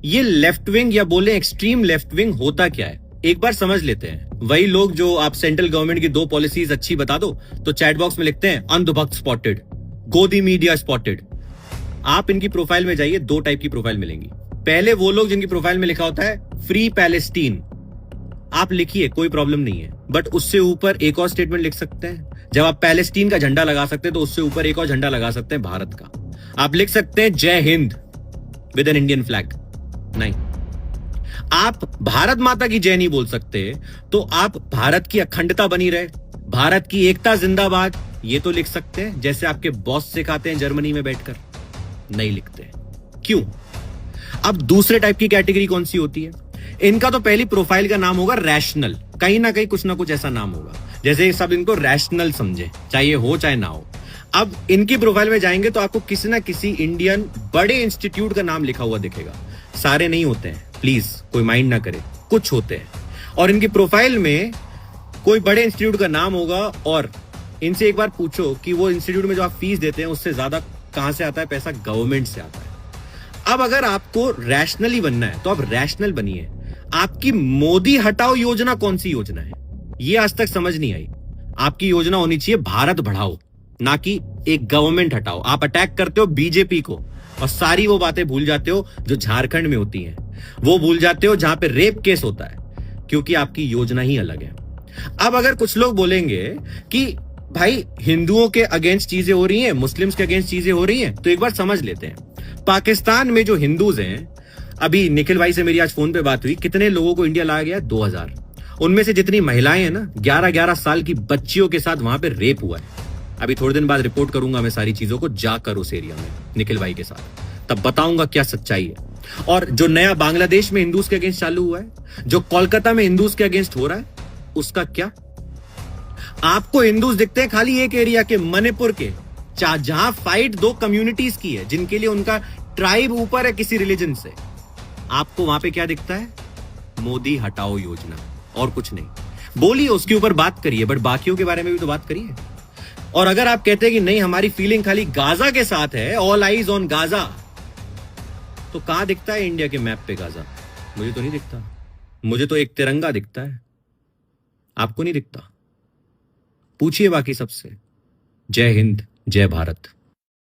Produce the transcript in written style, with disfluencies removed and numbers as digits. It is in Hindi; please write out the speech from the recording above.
ये लेफ्ट विंग या बोले एक्सट्रीम लेफ्ट विंग होता क्या है, एक बार समझ लेते हैं। वही लोग जो आप सेंट्रल गवर्नमेंट की 2 पॉलिसीज अच्छी बता दो तो चैट बॉक्स में लिखते हैं अंधभक्त स्पॉटेड, गोदी मीडिया स्पॉटेड। आप इनकी प्रोफाइल में जाइए, 2 टाइप की प्रोफाइल मिलेंगी। पहले वो लोग जिनकी प्रोफाइल में लिखा होता है फ्री पैलेस्टीन, आप लिखिए कोई प्रॉब्लम नहीं है, बट उससे ऊपर एक और स्टेटमेंट लिख सकते हैं। जब आप पैलेस्टीन का झंडा लगा सकते हैं तो उससे ऊपर एक और झंडा लगा सकते हैं भारत का। आप लिख सकते हैं जय Hind with an Indian flag. नहीं, आप भारत माता की जय नहीं बोल सकते, तो आप भारत की अखंडता बनी रहे, भारत की एकता जिंदाबाद, ये तो लिख सकते हैं, जैसे आपके बॉस सिखाते हैं जर्मनी में बैठकर। नहीं लिखते। क्यों? अब दूसरे टाइप की कैटेगरी कौन सी होती है? इनका तो पहली प्रोफाइल का नाम होगा रैशनल, कहीं ना कहीं कुछ ना कुछ ऐसा नाम होगा, जैसे सब इनको रैशनल समझे, चाहे हो चाहे ना हो। अब इनकी प्रोफाइल में जाएंगे तो आपको किसी ना किसी इंडियन बड़े इंस्टीट्यूट का नाम लिखा हुआ दिखेगा। सारे नहीं होते हैं, प्लीज कोई माइंड ना करे, कुछ होते हैं। और इनकी प्रोफाइल में कोई बड़े इंस्टीट्यूट का नाम होगा, और इनसे एक बार पूछो कि वो इंस्टीट्यूट में जो आप फीस देते हैं उससे ज्यादा कहां से आता है पैसा? गवर्नमेंट से आता है। अब अगर आपको रैशनली बनना है तो आप रैशनल बनिए। आपकी मोदी हटाओ योजना कौन सी योजना है, ये आज तक समझ नहीं आई। आपकी योजना होनी चाहिए भारत बढ़ाओ, ना कि एक गवर्नमेंट हटाओ। आप अटैक करते हो बीजेपी को और सारी वो बातें भूल जाते हो जो झारखंड में होती हैं, वो भूल जाते हो जहां पे रेप केस होता है, क्योंकि आपकी योजना ही अलग है। अब अगर कुछ लोग बोलेंगे कि भाई हिंदुओं के अगेंस्ट चीजें हो रही हैं, मुस्लिम्स के अगेंस्ट चीजें हो रही हैं, तो एक बार समझ लेते हैं। पाकिस्तान में जो हिंदूज हैं, अभी निखिल भाई से मेरी आज फोन पे बात हुई, कितने लोगों को इंडिया लाया गया? 2000। उनमें से जितनी महिलाएं हैं ना, 11-11 साल की बच्चियों के साथ वहां पे रेप हुआ है। अभी थोड़े दिन बाद रिपोर्ट करूंगा मैं सारी चीजों को जाकर उस एरिया में निखिल भाई के साथ, तब बताऊंगा क्या सच्चाई है। और जो नया बांग्लादेश में हिंदूज के अगेंस्ट चालू हुआ है, जो कोलकाता में हिंदूज के अगेंस्ट हो रहा है, उसका क्या? आपको हिंदूज दिखते हैं खाली एक एरिया के, मणिपुर के, जहां फाइट 2 कम्युनिटीज की है, जिनके लिए उनका ट्राइब ऊपर है किसी रिलीजन से। आपको वहां पे क्या दिखता है? मोदी हटाओ योजना, और कुछ नहीं। बोलिए, उसके ऊपर बात करिए, बट बाकियों के बारे में भी तो बात करिए। और अगर आप कहते हैं कि नहीं हमारी फीलिंग खाली गाजा के साथ है, ऑल आईज ऑन गाजा, तो कहां दिखता है इंडिया के मैप पे गाजा? मुझे तो नहीं दिखता। मुझे तो एक तिरंगा दिखता है, आपको नहीं दिखता। पूछिए बाकी सबसे। जय हिंद, जय भारत।